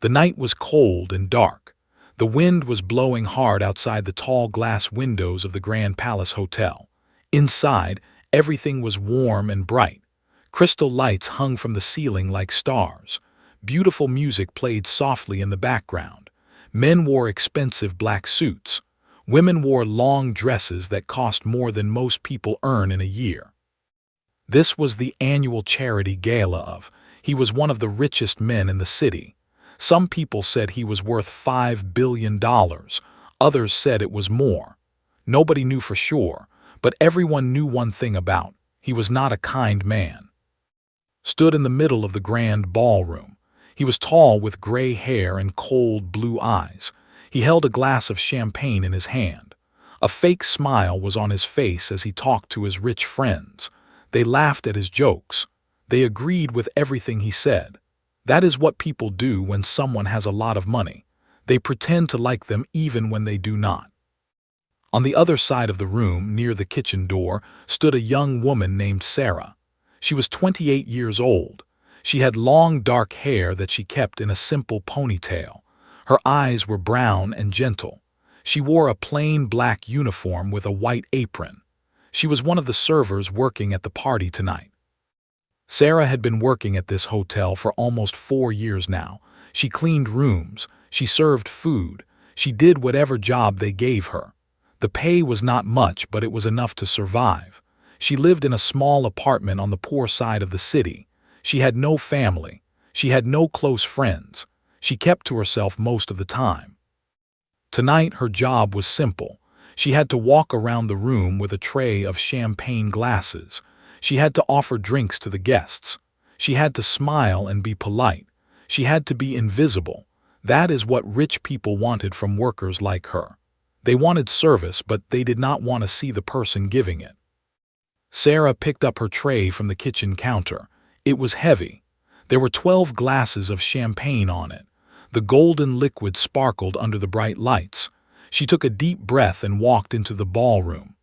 The night was cold and dark. The wind was blowing hard outside the tall glass windows of the Grand Palace Hotel. Inside, everything was warm and bright. Crystal lights hung from the ceiling like stars. Beautiful music played softly in the background. Men wore expensive black suits. Women wore long dresses that cost more than most people earn in a year. This was the annual charity gala of. He was one of the richest men in the city. Some people said he was worth $5 billion. Others said it was more. Nobody knew for sure, but everyone knew one thing about: he was not a kind man. Stood in the middle of the grand ballroom. He was tall with gray hair and cold blue eyes. He held a glass of champagne in his hand. A fake smile was on his face as he talked to his rich friends. They laughed at his jokes. They agreed with everything he said. That is what people do when someone has a lot of money. They pretend to like them even when they do not. On the other side of the room, near the kitchen door, stood a young woman named Sarah. She was 28 years old. She had long dark hair that she kept in a simple ponytail. Her eyes were brown and gentle. She wore a plain black uniform with a white apron. She was one of the servers working at the party tonight. Sarah had been working at this hotel for almost 4 years now. She cleaned rooms, she served food, she did whatever job they gave her. The pay was not much, but it was enough to survive. She lived in a small apartment on the poor side of the city. She had no family. She had no close friends. She kept to herself most of the time. Tonight her job was simple. She had to walk around the room with a tray of champagne glasses. She had to offer drinks to the guests. She had to smile and be polite. She had to be invisible. That is what rich people wanted from workers like her. They wanted service, but they did not want to see the person giving it. Sarah picked up her tray from the kitchen counter. It was heavy. There were 12 glasses of champagne on it. The golden liquid sparkled under the bright lights. She took a deep breath and walked into the ballroom.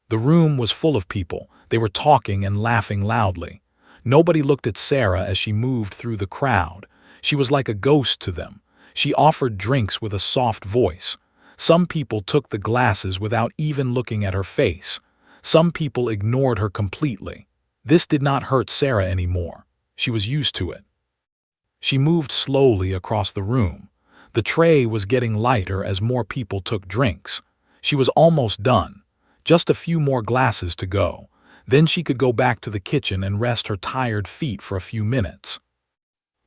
The room was full of people. They were talking and laughing loudly. Nobody looked at Sarah as she moved through the crowd. She was like a ghost to them. She offered drinks with a soft voice. Some people took the glasses without even looking at her face. Some people ignored her completely. This did not hurt Sarah anymore. She was used to it. She moved slowly across the room. The tray was getting lighter as more people took drinks. She was almost done. Just a few more glasses to go. Then she could go back to the kitchen and rest her tired feet for a few minutes.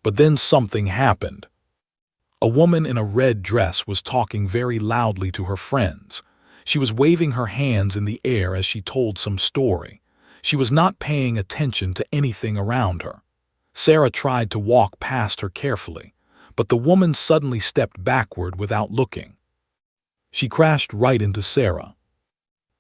But then something happened. A woman in a red dress was talking very loudly to her friends. She was waving her hands in the air as she told some story. She was not paying attention to anything around her. Sarah tried to walk past her carefully, but the woman suddenly stepped backward without looking. She crashed right into Sarah.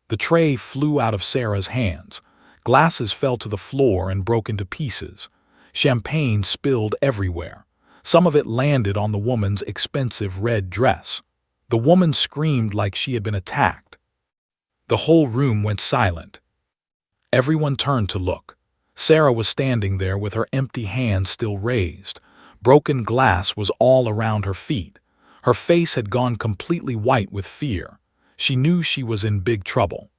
The tray flew out of Sarah's hands. Glasses fell to the floor and broke into pieces. Champagne spilled everywhere. Some of it landed on the woman's expensive red dress. The woman screamed like she had been attacked. The whole room went silent. Everyone turned to look. Sarah was standing there with her empty hands still raised. Broken glass was all around her feet. Her face had gone completely white with fear. She knew she was in big trouble.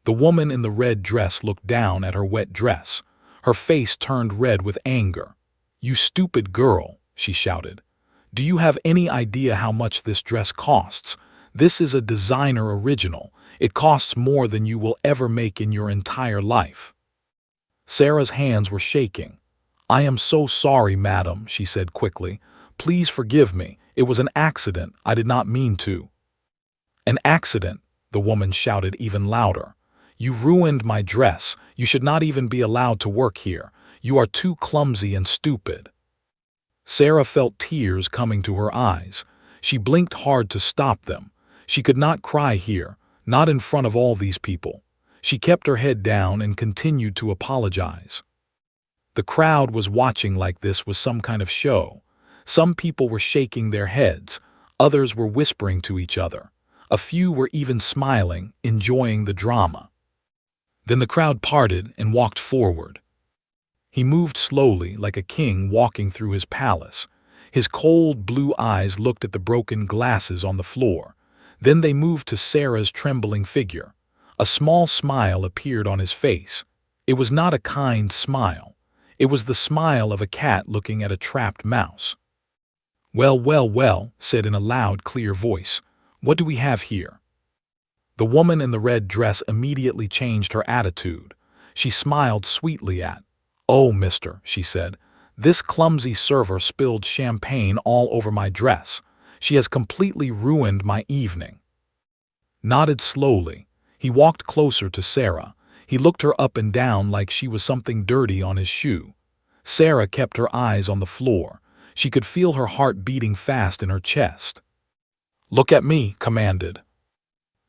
The woman in the red dress looked down at her wet dress. Her face turned red with anger. "You stupid girl," she shouted. "Do you have any idea how much this dress costs? This is a designer original. It costs more than you will ever make in your entire life." Sarah's hands were shaking. "I am so sorry, madam," she said quickly. "Please forgive me. It was an accident. I did not mean to." "An accident?" the woman shouted even louder. "You ruined my dress. You should not even be allowed to work here. You are too clumsy and stupid." Sarah felt tears coming to her eyes. She blinked hard to stop them. She could not cry here, not in front of all these people. She kept her head down and continued to apologize. The crowd was watching like this was some kind of show. Some people were shaking their heads. Others were whispering to each other. A few were even smiling, enjoying the drama. Then the crowd parted and walked forward. He moved slowly, like a king walking through his palace. His cold blue eyes looked at the broken glasses on the floor. Then they moved to Sarah's trembling figure. A small smile appeared on his face. It was not a kind smile. It was the smile of a cat looking at a trapped mouse. "Well, well, well," said in a loud, clear voice. "What do we have here?" The woman in the red dress immediately changed her attitude. She smiled sweetly at, "Oh, mister," she said, "this clumsy server spilled champagne all over my dress. She has completely ruined my evening." Nodded slowly. He walked closer to Sarah. He looked her up and down like she was something dirty on his shoe. Sarah kept her eyes on the floor. She could feel her heart beating fast in her chest. "Look at me," commanded.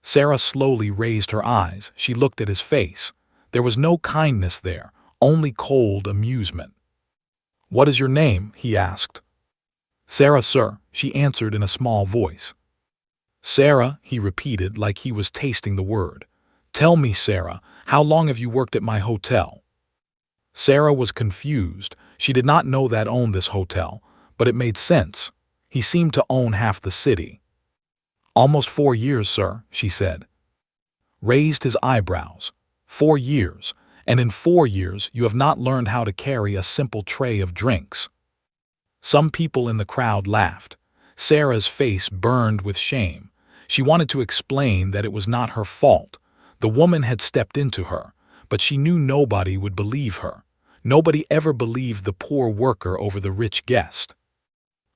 Sarah slowly raised her eyes. She looked at his face. There was no kindness there, only cold amusement. "What is your name?" he asked. "Sarah, sir," she answered in a small voice. "Sarah," he repeated like he was tasting the word. "Tell me, Sarah, how long have you worked at my hotel?" Sarah was confused. She did not know that owned this hotel, but it made sense. He seemed to own half the city. "Almost 4 years, sir," she said. Raised his eyebrows. 4 years, and in 4 years you have not learned how to carry a simple tray of drinks. Some people in the crowd laughed. Sarah's face burned with shame. She wanted to explain that it was not her fault. The woman had stepped into her, but she knew nobody would believe her. Nobody ever believed the poor worker over the rich guest.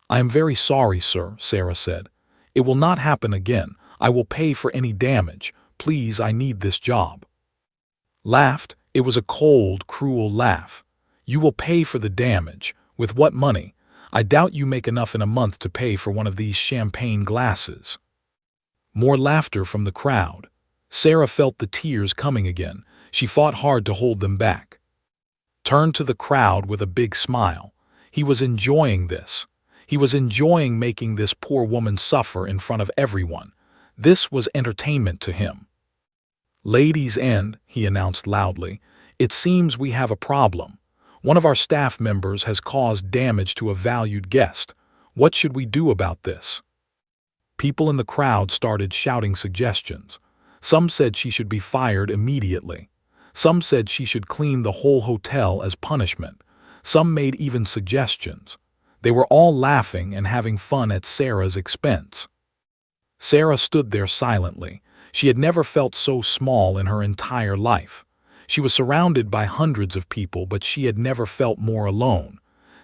"I am very sorry, sir," Sarah said. "It will not happen again. I will pay for any damage. Please, I need this job." Laughed. It was a cold, cruel laugh. "You will pay for the damage. With what money? I doubt you make enough in a month to pay for one of these champagne glasses." More laughter from the crowd. Sarah felt the tears coming again. She fought hard to hold them back. Turned to the crowd with a big smile. He was enjoying this. He was enjoying making this poor woman suffer in front of everyone. This was entertainment to him. "Ladies and," he announced loudly, "it seems we have a problem. One of our staff members has caused damage to a valued guest. What should we do about this?" People in the crowd started shouting suggestions. Some said she should be fired immediately. Some said she should clean the whole hotel as punishment. Some made even suggestions. They were all laughing and having fun at Sarah's expense. Sarah stood there silently. She had never felt so small in her entire life. She was surrounded by hundreds of people, but she had never felt more alone.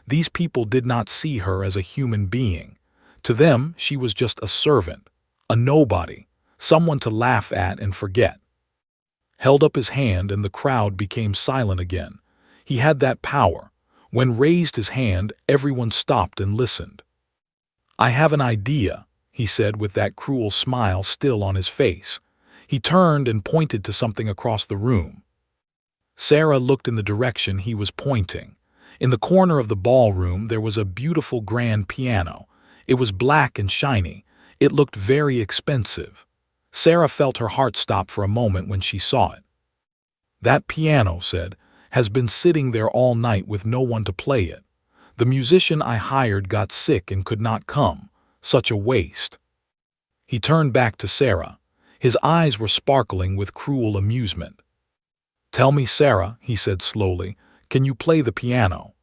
These people did not see her as a human being. To them, she was just a servant, a nobody, someone to laugh at and forget. Held up his hand and the crowd became silent again. He had that power. When raised his hand, everyone stopped and listened. "I have an idea," he said with that cruel smile still on his face. He turned and pointed to something across the room. Sarah looked in the direction he was pointing. In the corner of the ballroom there was a beautiful grand piano. It was black and shiny. It looked very expensive. Sarah felt her heart stop for a moment when she saw it. "That piano," said, "has been sitting there all night with no one to play it. The musician I hired got sick and could not come. Such a waste." He turned back to Sarah. His eyes were sparkling with cruel amusement. "Tell me, Sarah," he said slowly, "can you play the piano?"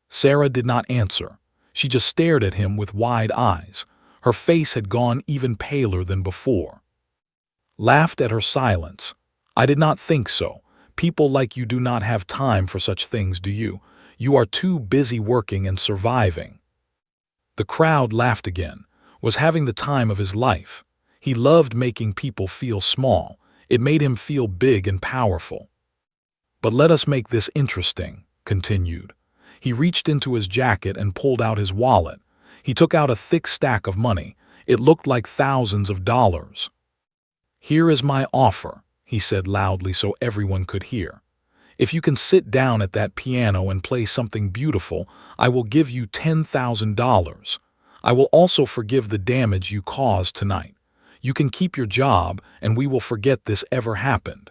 Sarah did not answer. She just stared at him with wide eyes. Her face had gone even paler than before. Laughed at her silence. "I did not think so. People like you do not have time for such things, do you? You are too busy working and surviving." The crowd laughed again. Was having the time of his life. He loved making people feel small. It made him feel big and powerful. "But let us make this interesting," continued. He reached into his jacket and pulled out his wallet. He took out a thick stack of money. It looked like thousands of dollars. "Here is my offer," he said loudly so everyone could hear. "If you can sit down at that piano and play something beautiful, I will give you $10,000. I will also forgive the damage you caused tonight. You can keep your job, and we will forget this ever happened."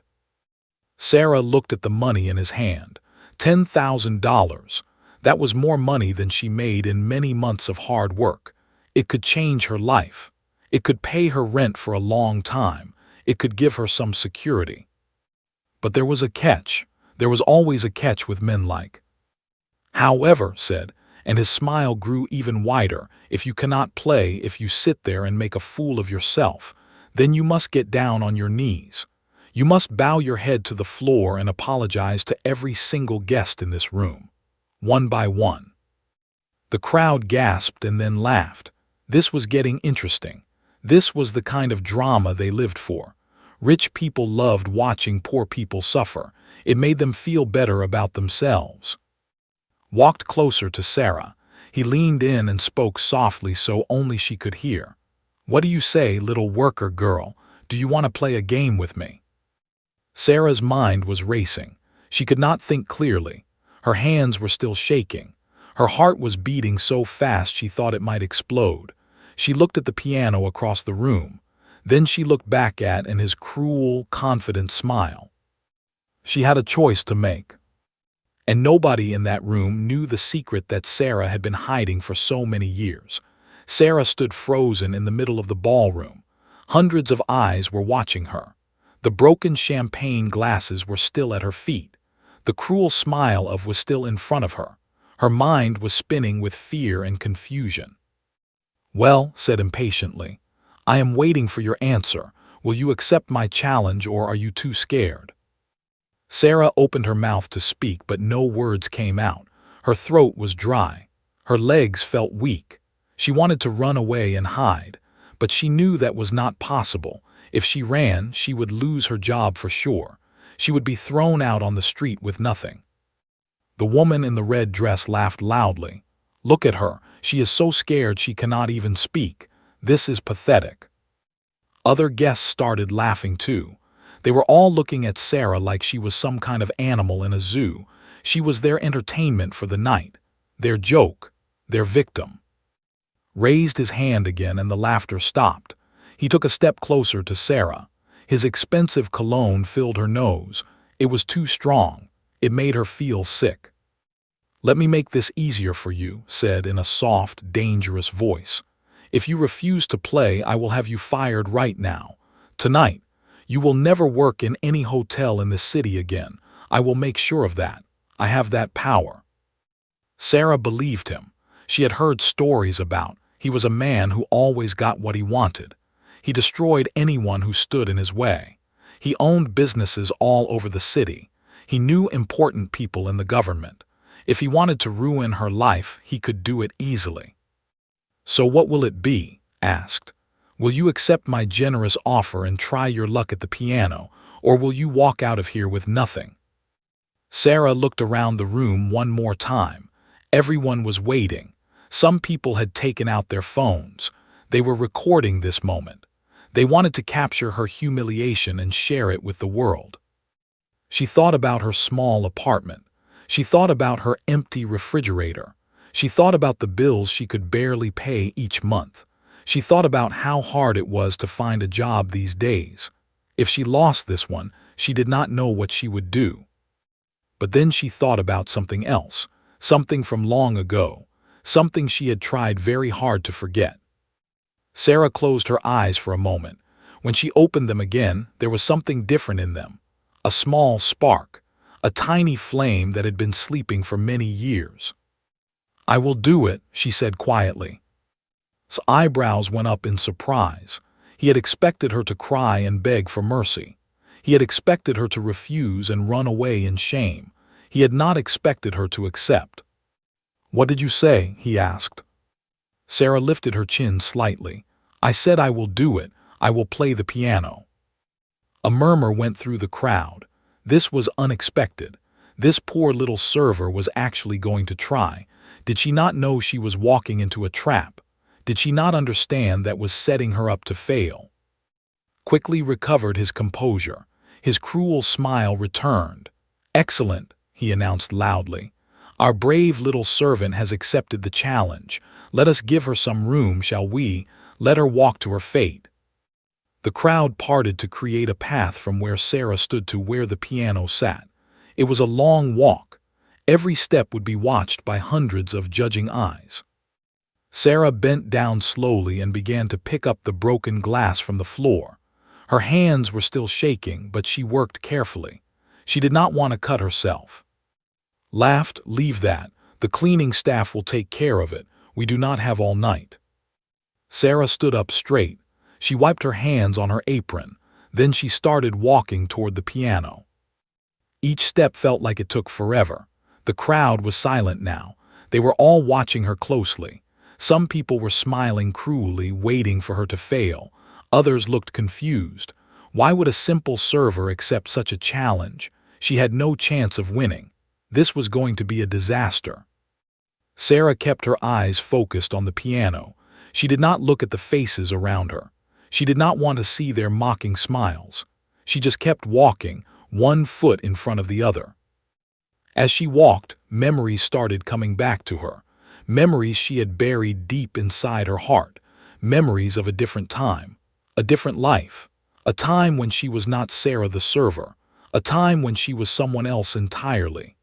Sarah looked at the money in his hand. $10,000. That was more money than she made in many months of hard work. It could change her life. It could pay her rent for a long time. It could give her some security. But there was a catch. There was always a catch with men like. However, said, and his smile grew even wider, if you cannot play, if you sit there and make a fool of yourself, then you must get down on your knees. You must bow your head to the floor and apologize to every single guest in this room, one by one. The crowd gasped and then laughed. This was getting interesting. This was the kind of drama they lived for. Rich people loved watching poor people suffer. It made them feel better about themselves. Walked closer to Sarah. He leaned in and spoke softly so only she could hear. What do you say, little worker girl? Do you want to play a game with me? Sarah's mind was racing. She could not think clearly. Her hands were still shaking. Her heart was beating so fast she thought it might explode. She looked at the piano across the room. Then she looked back at his cruel, confident smile. She had a choice to make. And nobody in that room knew the secret that Sarah had been hiding for so many years. Sarah stood frozen in the middle of the ballroom. Hundreds of eyes were watching her. The broken champagne glasses were still at her feet. The cruel smile was still in front of her. Her mind was spinning with fear and confusion. Well, said impatiently, I am waiting for your answer. Will you accept my challenge or are you too scared? Sarah opened her mouth to speak, but no words came out. Her throat was dry. Her legs felt weak. She wanted to run away and hide, but she knew that was not possible. If she ran, she would lose her job for sure. She would be thrown out on the street with nothing. The woman in the red dress laughed loudly. Look at her. She is so scared she cannot even speak. This is pathetic. Other guests started laughing too. They were all looking at Sarah like she was some kind of animal in a zoo. She was their entertainment for the night, their joke, their victim. Raised his hand again and the laughter stopped. He took a step closer to Sarah. His expensive cologne filled her nose. It was too strong. It made her feel sick. Let me make this easier for you, said in a soft, dangerous voice. If you refuse to play, I will have you fired right now. Tonight. You will never work in any hotel in the city again. I will make sure of that. I have that power. Sarah believed him. She had heard stories about. He was a man who always got what he wanted. He destroyed anyone who stood in his way. He owned businesses all over the city. He knew important people in the government. If he wanted to ruin her life, he could do it easily. So what will it be? Asked. Will you accept my generous offer and try your luck at the piano, or will you walk out of here with nothing? Sarah looked around the room one more time. Everyone was waiting. Some people had taken out their phones. They were recording this moment. They wanted to capture her humiliation and share it with the world. She thought about her small apartment. She thought about her empty refrigerator. She thought about the bills she could barely pay each month. She thought about how hard it was to find a job these days. If she lost this one, she did not know what she would do. But then she thought about something else, something from long ago, something she had tried very hard to forget. Sarah closed her eyes for a moment. When she opened them again, there was something different in them. A small spark, a tiny flame that had been sleeping for many years. I will do it, she said quietly. His eyebrows went up in surprise. He had expected her to cry and beg for mercy. He had expected her to refuse and run away in shame. He had not expected her to accept. What did you say? He asked. Sarah lifted her chin slightly. I said I will do it. I will play the piano. A murmur went through the crowd. This was unexpected. This poor little server was actually going to try. Did she not know she was walking into a trap? Did she not understand that was setting her up to fail? Quickly recovered his composure. His cruel smile returned. Excellent, he announced loudly. Our brave little servant has accepted the challenge. Let us give her some room, shall we? Let her walk to her fate. The crowd parted to create a path from where Sarah stood to where the piano sat. It was a long walk. Every step would be watched by hundreds of judging eyes. Sarah bent down slowly and began to pick up the broken glass from the floor. Her hands were still shaking, but she worked carefully. She did not want to cut herself. Laughed, "Leave that. The cleaning staff will take care of it. We do not have all night." Sarah stood up straight. She wiped her hands on her apron. Then she started walking toward the piano. Each step felt like it took forever. The crowd was silent now. They were all watching her closely. Some people were smiling cruelly, waiting for her to fail. Others looked confused. Why would a simple server accept such a challenge? She had no chance of winning. This was going to be a disaster. Sarah kept her eyes focused on the piano. She did not look at the faces around her. She did not want to see their mocking smiles. She just kept walking, one foot in front of the other. As she walked, memories started coming back to her. Memories she had buried deep inside her heart. Memories of a different time, a different life. A time when she was not Sarah the server. A time when she was someone else entirely.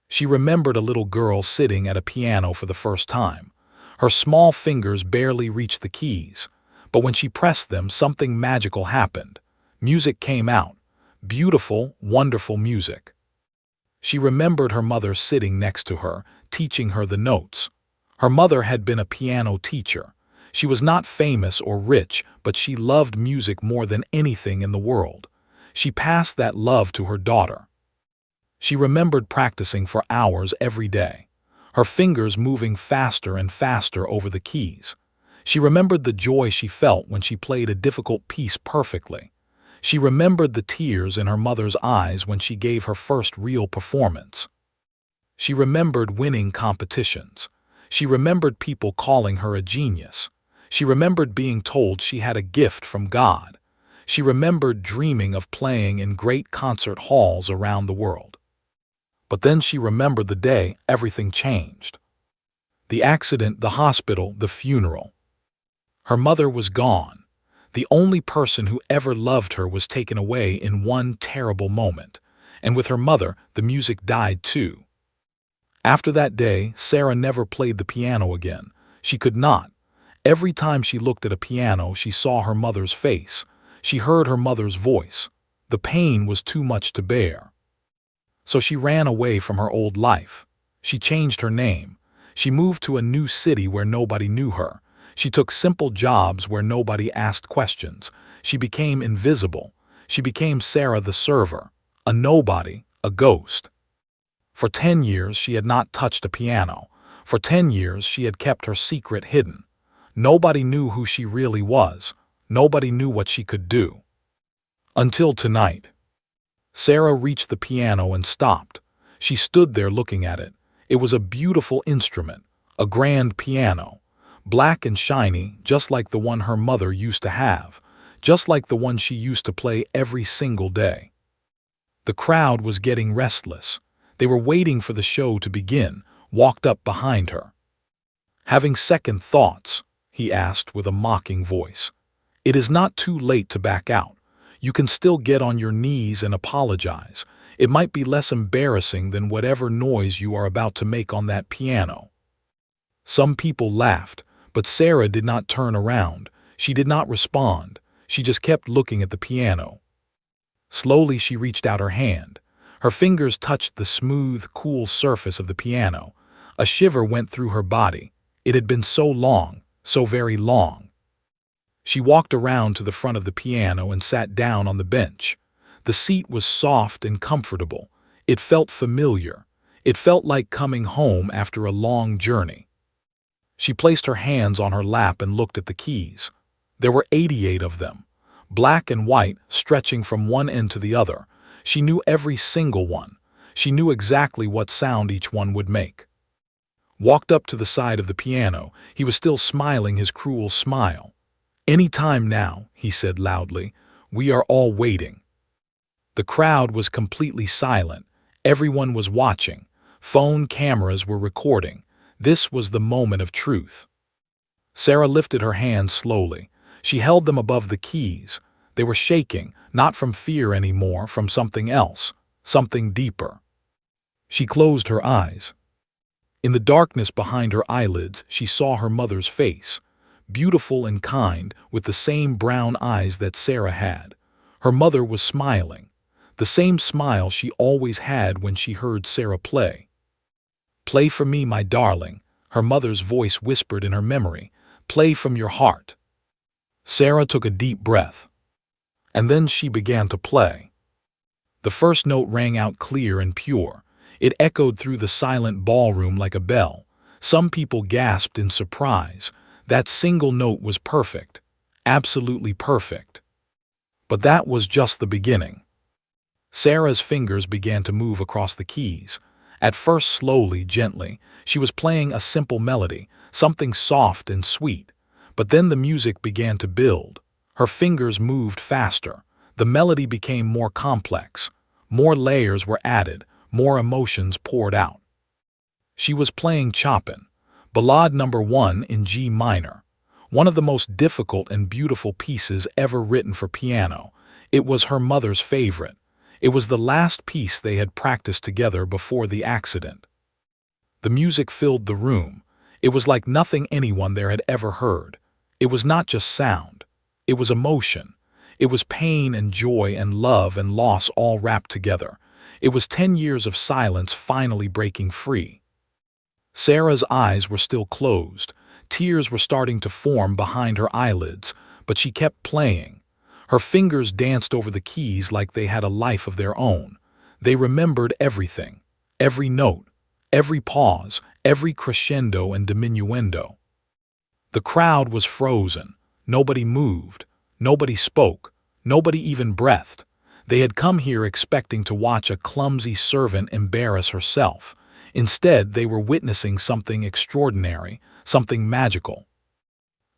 She remembered a little girl sitting at a piano for the first time. Her small fingers barely reached the keys. But when she pressed them, something magical happened. Music came out. Beautiful, wonderful music. She remembered her mother sitting next to her, teaching her the notes. Her mother had been a piano teacher. She was not famous or rich, but she loved music more than anything in the world. She passed that love to her daughter. She remembered practicing for hours every day, her fingers moving faster and faster over the keys. She remembered the joy she felt when she played a difficult piece perfectly. She remembered the tears in her mother's eyes when she gave her first real performance. She remembered winning competitions. She remembered people calling her a genius. She remembered being told she had a gift from God. She remembered dreaming of playing in great concert halls around the world. But then she remembered the day everything changed. The accident, the hospital, the funeral. Her mother was gone. The only person who ever loved her was taken away in one terrible moment. And with her mother, the music died too. After that day, Sarah never played the piano again. She could not. Every time she looked at a piano, she saw her mother's face. She heard her mother's voice. The pain was too much to bear. So she ran away from her old life. She changed her name. She moved to a new city where nobody knew her. She took simple jobs where nobody asked questions. She became invisible. She became Sarah the server, a nobody, a ghost. For 10 years she had not touched a piano. For 10 years she had kept her secret hidden. Nobody knew who she really was. Nobody knew what she could do. Until tonight. Sarah reached the piano and stopped. She stood there looking at it. It was a beautiful instrument, a grand piano, black and shiny, just like the one her mother used to have, just like the one she used to play every single day. The crowd was getting restless. They were waiting for the show to begin, walked up behind her. "Having second thoughts?" he asked with a mocking voice. "It is not too late to back out. You can still get on your knees and apologize. It might be less embarrassing than whatever noise you are about to make on that piano." Some people laughed, but Sarah did not turn around. She did not respond. She just kept looking at the piano. Slowly she reached out her hand. Her fingers touched the smooth, cool surface of the piano. A shiver went through her body. It had been so long, so very long. She walked around to the front of the piano and sat down on the bench. The seat was soft and comfortable. It felt familiar. It felt like coming home after a long journey. She placed her hands on her lap and looked at the keys. There were 88 of them, black and white, stretching from one end to the other. She knew every single one. She knew exactly what sound each one would make. Walked up to the side of the piano. He was still smiling his cruel smile. "Any time now," he said loudly. "We are all waiting." The crowd was completely silent. Everyone was watching. Phone cameras were recording. This was the moment of truth. Sarah lifted her hands slowly. She held them above the keys. They were shaking, not from fear anymore, from something else, something deeper. She closed her eyes. In the darkness behind her eyelids, she saw her mother's face, beautiful and kind, with the same brown eyes that Sarah had. Her mother was smiling, the same smile she always had when she heard Sarah play. "Play for me, my darling," her mother's voice whispered in her memory. "Play from your heart." Sarah took a deep breath, and then she began to play. The first note rang out clear and pure. It echoed through the silent ballroom like a bell. Some people gasped in surprise. That single note was perfect, absolutely perfect. But that was just the beginning. Sarah's fingers began to move across the keys. At first slowly, gently, she was playing a simple melody, something soft and sweet. But then the music began to build. Her fingers moved faster. The melody became more complex. More layers were added, more emotions poured out. She was playing Chopin, Ballade No. 1 in G minor, one of the most difficult and beautiful pieces ever written for piano. It was her mother's favorite. It was the last piece they had practiced together before the accident. The music filled the room. It was like nothing anyone there had ever heard. It was not just sound. It was emotion. It was pain and joy and love and loss all wrapped together. It was 10 years of silence finally breaking free. Sarah's eyes were still closed. Tears were starting to form behind her eyelids, but she kept playing. Her fingers danced over the keys like they had a life of their own. They remembered everything, every note, every pause, every crescendo and diminuendo. The crowd was frozen. Nobody moved. Nobody spoke. Nobody even breathed. They had come here expecting to watch a clumsy servant embarrass herself. Instead, they were witnessing something extraordinary, something magical.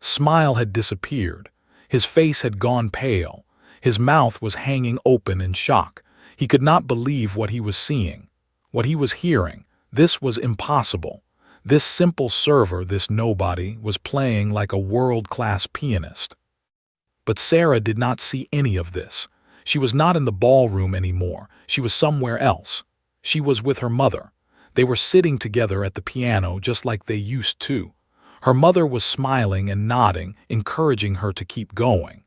Smile had disappeared. His face had gone pale. His mouth was hanging open in shock. He could not believe what he was seeing, what he was hearing. This was impossible. This simple server, this nobody, was playing like a world-class pianist. But Sarah did not see any of this. She was not in the ballroom anymore. She was somewhere else. She was with her mother. They were sitting together at the piano just like they used to. Her mother was smiling and nodding, encouraging her to keep going.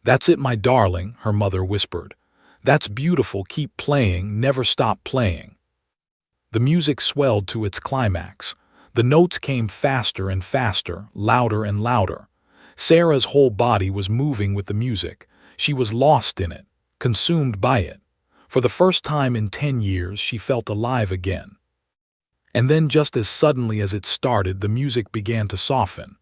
"That's it, my darling," her mother whispered. "That's beautiful. Keep playing. Never stop playing." The music swelled to its climax. The notes came faster and faster, louder and louder. Sarah's whole body was moving with the music. She was lost in it, consumed by it. For the first time in 10 years, she felt alive again. And then, just as suddenly as it started, the music began to soften.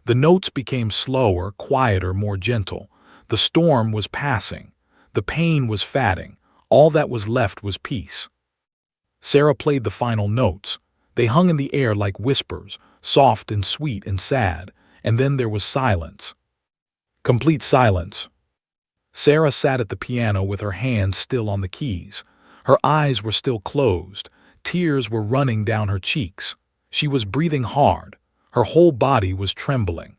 The notes became slower, quieter, more gentle. The storm was passing. The pain was fading. All that was left was peace. Sarah played the final notes. They hung in the air like whispers, soft and sweet and sad. And then there was silence. Complete silence. Sarah sat at the piano with her hands still on the keys. Her eyes were still closed. Tears were running down her cheeks. She was breathing hard. Her whole body was trembling.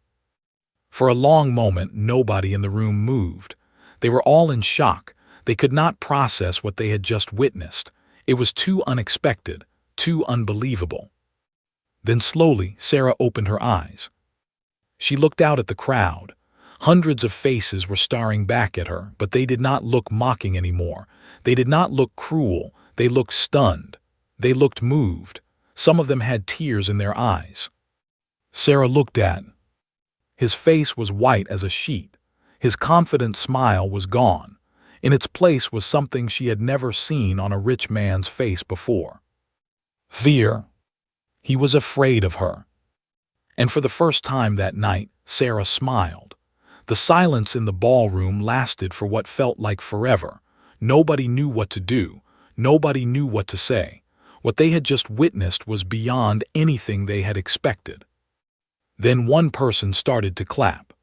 For a long moment, nobody in the room moved. They were all in shock. They could not process what they had just witnessed. It was too unexpected, too unbelievable. Then slowly, Sarah opened her eyes. She looked out at the crowd. Hundreds of faces were staring back at her, but they did not look mocking anymore. They did not look cruel. They looked stunned. They looked moved. Some of them had tears in their eyes. Sarah looked at. His face was white as a sheet. His confident smile was gone. In its place was something she had never seen on a rich man's face before. Fear. He was afraid of her. And for the first time that night, Sarah smiled. The silence in the ballroom lasted for what felt like forever. Nobody knew what to do. Nobody knew what to say. What they had just witnessed was beyond anything they had expected. Then one person started to clap.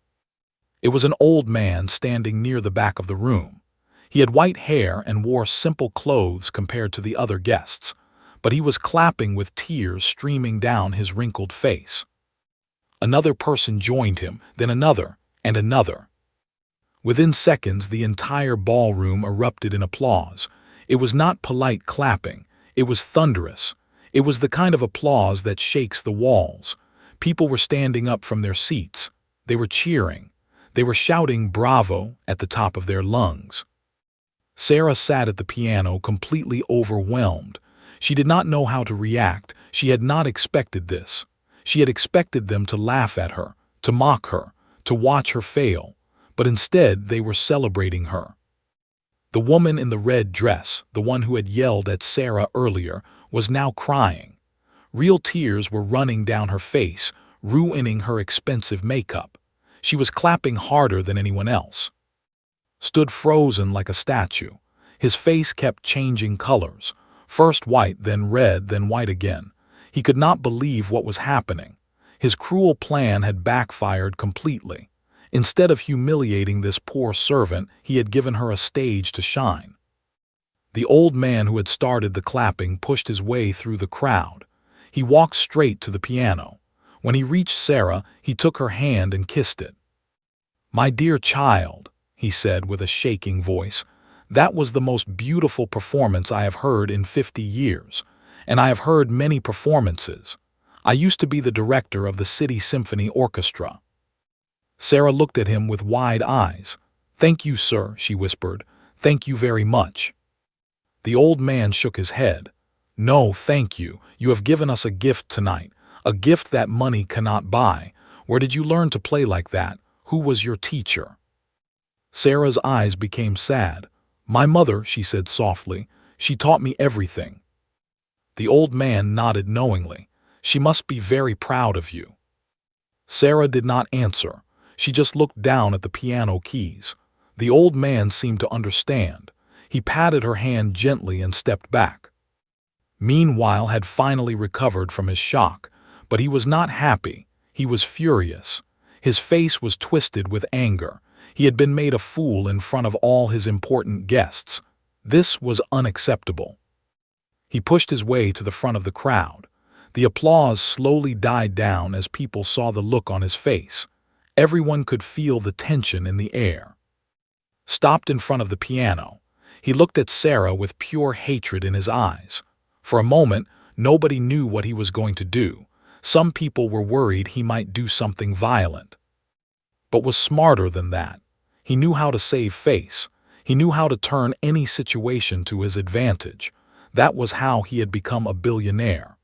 It was an old man standing near the back of the room. He had white hair and wore simple clothes compared to the other guests, but he was clapping with tears streaming down his wrinkled face. Another person joined him, then another, and another. Within seconds, the entire ballroom erupted in applause. It was not polite clapping. It was thunderous. It was the kind of applause that shakes the walls. People were standing up from their seats. They were cheering. They were shouting "Bravo" at the top of their lungs. Sarah sat at the piano completely overwhelmed. She did not know how to react. She had not expected this. She had expected them to laugh at her, to mock her, to watch her fail. But instead they were celebrating her. The woman in the red dress, the one who had yelled at Sarah earlier, was now crying. Real tears were running down her face, ruining her expensive makeup. She was clapping harder than anyone else. Stood frozen like a statue. His face kept changing colors, first white, then red, then white again. He could not believe what was happening. His cruel plan had backfired completely. Instead of humiliating this poor servant, he had given her a stage to shine. The old man who had started the clapping pushed his way through the crowd. He walked straight to the piano. When he reached Sarah, he took her hand and kissed it. "My dear child," he said with a shaking voice, "that was the most beautiful performance I have heard in 50 years, and I have heard many performances. I used to be the director of the City Symphony Orchestra." Sarah looked at him with wide eyes. "Thank you, sir," she whispered. "Thank you very much." The old man shook his head. "No, thank you. You have given us a gift tonight, a gift that money cannot buy. Where did you learn to play like that? Who was your teacher?" Sarah's eyes became sad. "My mother," she said softly. "She taught me everything." The old man nodded knowingly. "She must be very proud of you." Sarah did not answer. She just looked down at the piano keys. The old man seemed to understand. He patted her hand gently and stepped back. Meanwhile had finally recovered from his shock, but he was not happy. He was furious. His face was twisted with anger. He had been made a fool in front of all his important guests. This was unacceptable. He pushed his way to the front of the crowd. The applause slowly died down as people saw the look on his face. Everyone could feel the tension in the air. Stopped in front of the piano. He looked at Sarah with pure hatred in his eyes. For a moment, nobody knew what he was going to do. Some people were worried he might do something violent. But was smarter than that. He knew how to save face. He knew how to turn any situation to his advantage. That was how he had become a billionaire.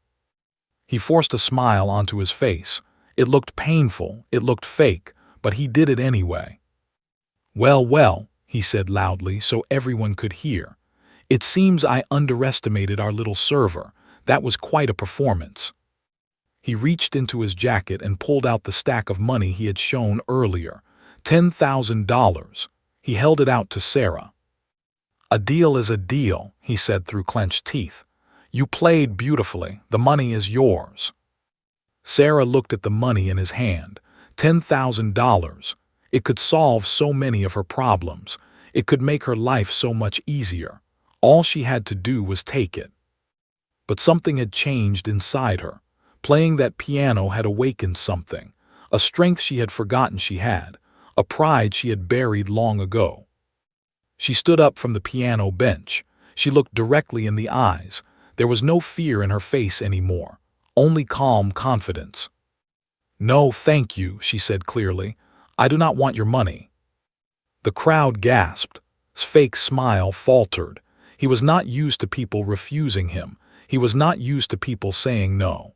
He forced a smile onto his face. It looked painful, it looked fake, but he did it anyway. "Well, well," he said loudly so everyone could hear. "It seems I underestimated our little server. That was quite a performance." He reached into his jacket and pulled out the stack of money he had shown earlier. $10,000. He held it out to Sarah. "A deal is a deal," he said through clenched teeth. "You played beautifully. The money is yours." Sarah looked at the money in his hand. $10,000. It could solve so many of her problems. It could make her life so much easier. All she had to do was take it. But something had changed inside her. Playing that piano had awakened something, a strength she had forgotten she had, a pride she had buried long ago. She stood up from the piano bench. She looked directly in the eyes. There was no fear in her face anymore, only calm confidence. "No, thank you," she said clearly. "I do not want your money." The crowd gasped. His fake smile faltered. He was not used to people refusing him. He was not used to people saying no.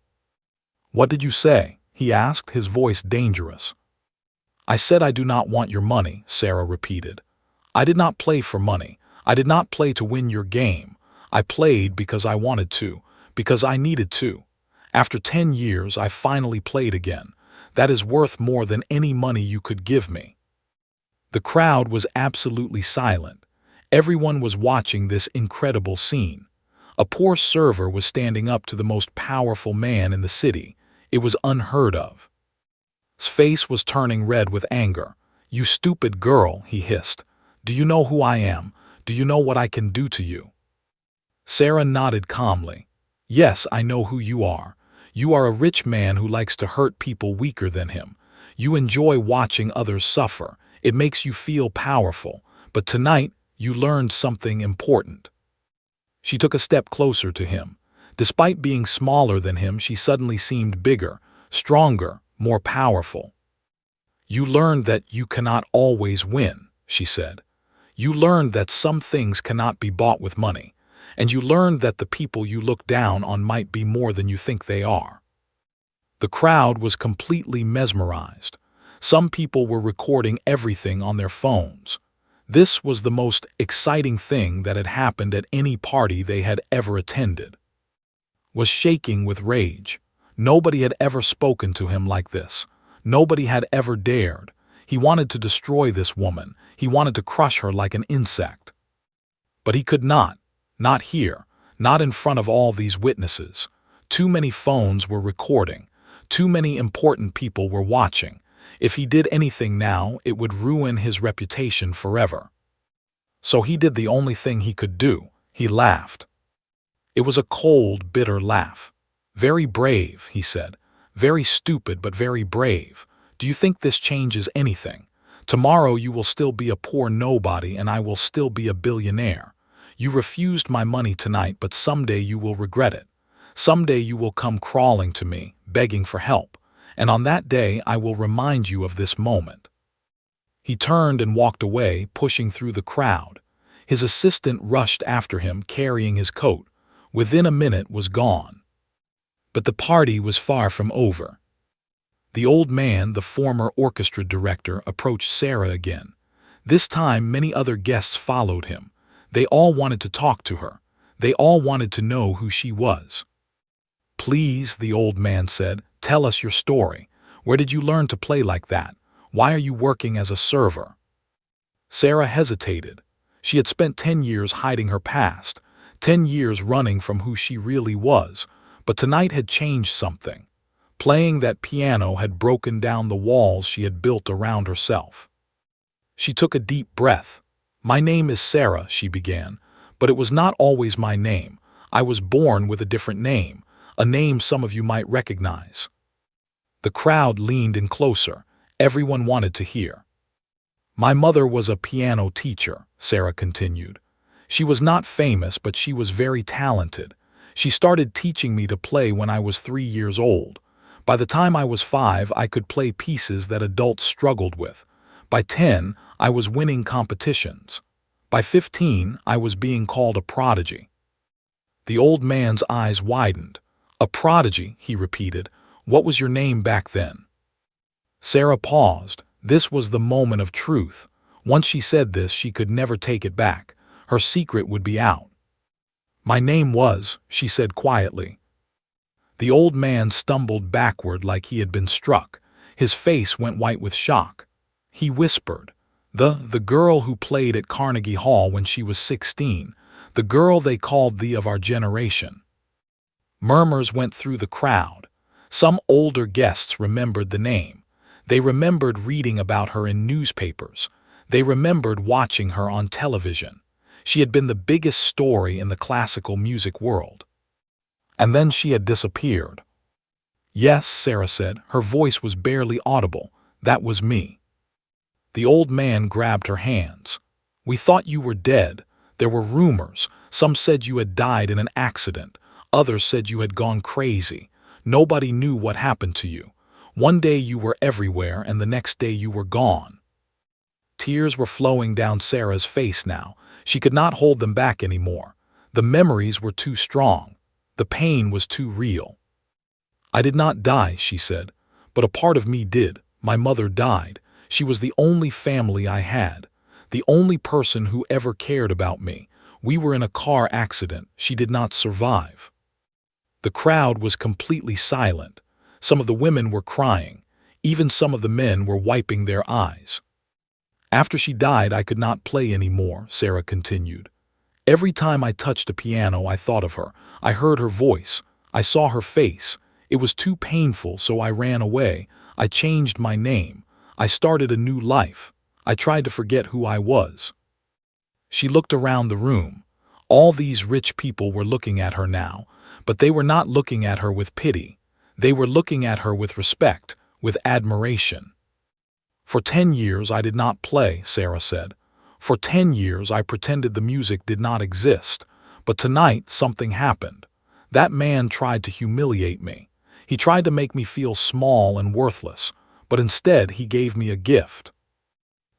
"What did you say?" he asked, his voice dangerous. "I said I do not want your money," Sarah repeated. "I did not play for money. I did not play to win your game. I played because I wanted to, because I needed to. After 10 years, I finally played again. That is worth more than any money you could give me." The crowd was absolutely silent. Everyone was watching this incredible scene. A poor server was standing up to the most powerful man in the city. It was unheard of. His face was turning red with anger. "You stupid girl," he hissed. "Do you know who I am? Do you know what I can do to you?" Sarah nodded calmly. "Yes, I know who you are. You are a rich man who likes to hurt people weaker than him. You enjoy watching others suffer. It makes you feel powerful. But tonight, you learned something important." She took a step closer to him. Despite being smaller than him, she suddenly seemed bigger, stronger, more powerful. "You learned that you cannot always win," she said. "You learned that some things cannot be bought with money, and you learned that the people you look down on might be more than you think they are." The crowd was completely mesmerized. Some people were recording everything on their phones. This was the most exciting thing that had happened at any party they had ever attended. Was shaking with rage. Nobody had ever spoken to him like this. Nobody had ever dared. He wanted to destroy this woman. He wanted to crush her like an insect. But he could not. Not here. Not in front of all these witnesses. Too many phones were recording. Too many important people were watching. If he did anything now, it would ruin his reputation forever. So he did the only thing he could do. He laughed. It was a cold, bitter laugh. "Very brave," he said. "Very stupid, but very brave. Do you think this changes anything? Tomorrow you will still be a poor nobody and I will still be a billionaire. You refused my money tonight, but someday you will regret it. Someday you will come crawling to me, begging for help, and on that day I will remind you of this moment." He turned and walked away, pushing through the crowd. His assistant rushed after him, carrying his coat. Within a minute was gone. But the party was far from over. The old man, the former orchestra director, approached Sarah again. This time many other guests followed him. They all wanted to talk to her. They all wanted to know who she was. "Please," the old man said, "tell us your story. Where did you learn to play like that? Why are you working as a server?" Sarah hesitated. She had spent 10 years hiding her past, 10 years running from who she really was, but tonight had changed something. Playing that piano had broken down the walls she had built around herself. She took a deep breath. "My name is Sarah," she began, "but it was not always my name. I was born with a different name, a name some of you might recognize." The crowd leaned in closer. Everyone wanted to hear. "My mother was a piano teacher," Sarah continued. "She was not famous, but she was very talented. She started teaching me to play when I was 3 years old. By the time I was 5, I could play pieces that adults struggled with. By 10, I was winning competitions. By 15, I was being called a prodigy." The old man's eyes widened. "A prodigy," he repeated. "What was your name back then?" Sarah paused. This was the moment of truth. Once she said this, she could never take it back. Her secret would be out. "My name was," she said quietly. The old man stumbled backward like he had been struck. His face went white with shock. He whispered, The girl who played at Carnegie Hall when she was 16, the girl they called the of our generation." Murmurs went through the crowd. Some older guests remembered the name. They remembered reading about her in newspapers. They remembered watching her on television. She had been the biggest story in the classical music world. And then she had disappeared. "Yes," Sarah said. Her voice was barely audible. "That was me." The old man grabbed her hands. "We thought you were dead. There were rumors. Some said you had died in an accident. Others said you had gone crazy. Nobody knew what happened to you. One day you were everywhere, and the next day you were gone." Tears were flowing down Sarah's face now. She could not hold them back anymore. The memories were too strong. The pain was too real. "I did not die," she said, "but a part of me did. My mother died. She was the only family I had, the only person who ever cared about me. We were in a car accident. She did not survive." The crowd was completely silent. Some of the women were crying. Even some of the men were wiping their eyes. "After she died, I could not play anymore," Sarah continued. "Every time I touched a piano, I thought of her. I heard her voice. I saw her face. It was too painful, so I ran away. I changed my name. I started a new life. I tried to forget who I was." She looked around the room. All these rich people were looking at her now, but they were not looking at her with pity. They were looking at her with respect, with admiration. "For 10 years I did not play," Sarah said. "For 10 years I pretended the music did not exist. But tonight, something happened. That man tried to humiliate me. He tried to make me feel small and worthless, but instead he gave me a gift.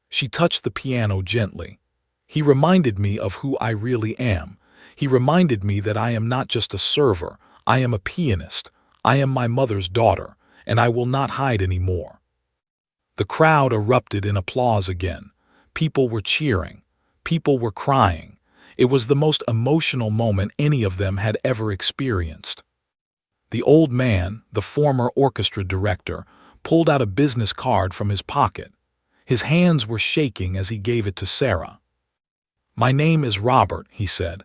She touched the piano gently. He reminded me of who I really am. He reminded me that I am not just a server, I am a pianist. I am my mother's daughter, and I will not hide anymore. The crowd erupted in applause again. People were cheering. People were crying. It was the most emotional moment any of them had ever experienced. The old man, the former orchestra director, pulled out a business card from his pocket. His hands were shaking as he gave it to Sarah. "My name is Robert," he said.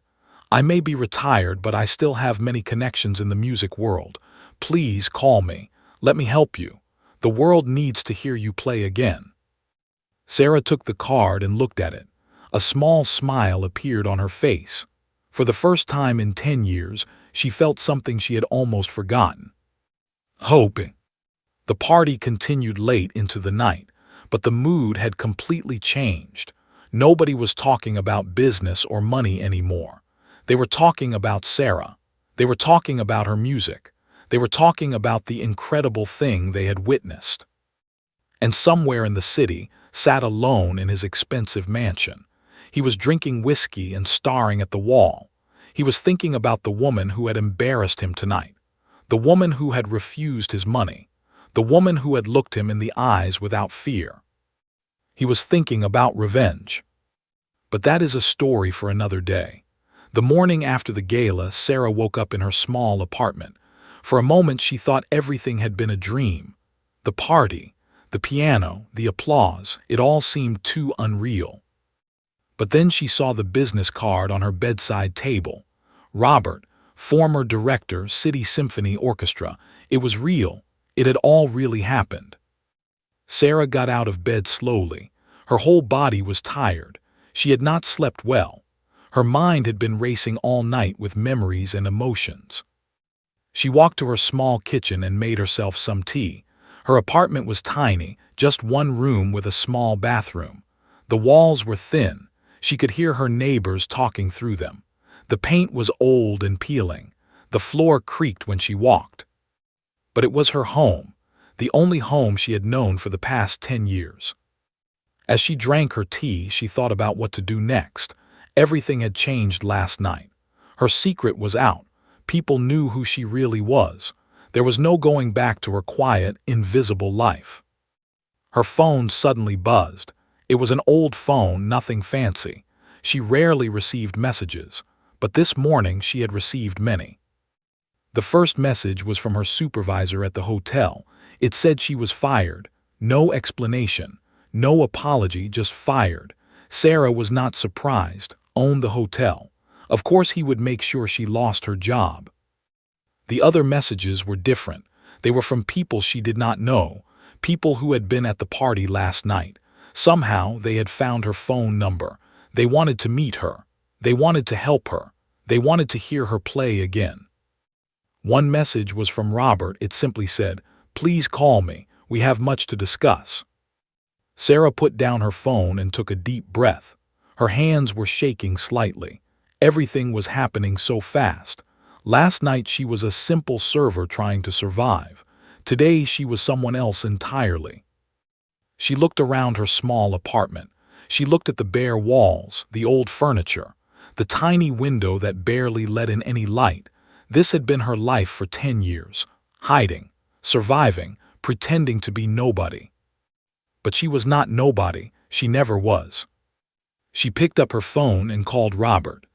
"I may be retired, but I still have many connections in the music world. Please call me. Let me help you. The world needs to hear you play again." Sarah took the card and looked at it. A small smile appeared on her face. For the first time in 10 years, she felt something she had almost forgotten. Hoping. The party continued late into the night, but the mood had completely changed. Nobody was talking about business or money anymore. They were talking about Sarah. They were talking about her music. They were talking about the incredible thing they had witnessed. And somewhere in the city, sat alone in his expensive mansion. He was drinking whiskey and staring at the wall. He was thinking about the woman who had embarrassed him tonight, the woman who had refused his money, the woman who had looked him in the eyes without fear. He was thinking about revenge. But that is a story for another day. The morning after the gala, Sarah woke up in her small apartment. For a moment she thought everything had been a dream. The party, the piano, the applause, it all seemed too unreal. But then she saw the business card on her bedside table. Robert, former director, City Symphony Orchestra. It was real. It had all really happened. Sarah got out of bed slowly. Her whole body was tired. She had not slept well. Her mind had been racing all night with memories and emotions. She walked to her small kitchen and made herself some tea. Her apartment was tiny, just one room with a small bathroom. The walls were thin. She could hear her neighbors talking through them. The paint was old and peeling. The floor creaked when she walked. But it was her home, the only home she had known for the past 10 years. As she drank her tea, she thought about what to do next. Everything had changed last night. Her secret was out. People knew who she really was. There was no going back to her quiet, invisible life. Her phone suddenly buzzed. It was an old phone, nothing fancy. She rarely received messages, but this morning she had received many. The first message was from her supervisor at the hotel. It said she was fired. No explanation, no apology, just fired. Sarah was not surprised. Owned the hotel. Of course he would make sure she lost her job. The other messages were different. They were from people she did not know, people who had been at the party last night. Somehow they had found her phone number. They wanted to meet her. They wanted to help her. They wanted to hear her play again. One message was from Robert. It simply said, "Please call me. We have much to discuss." Sarah put down her phone and took a deep breath. Her hands were shaking slightly. Everything was happening so fast. Last night she was a simple server trying to survive. Today she was someone else entirely. She looked around her small apartment. She looked at the bare walls, the old furniture, the tiny window that barely let in any light. This had been her life for 10 years, hiding, surviving, pretending to be nobody. But she was not nobody. She never was. She picked up her phone and called Robert.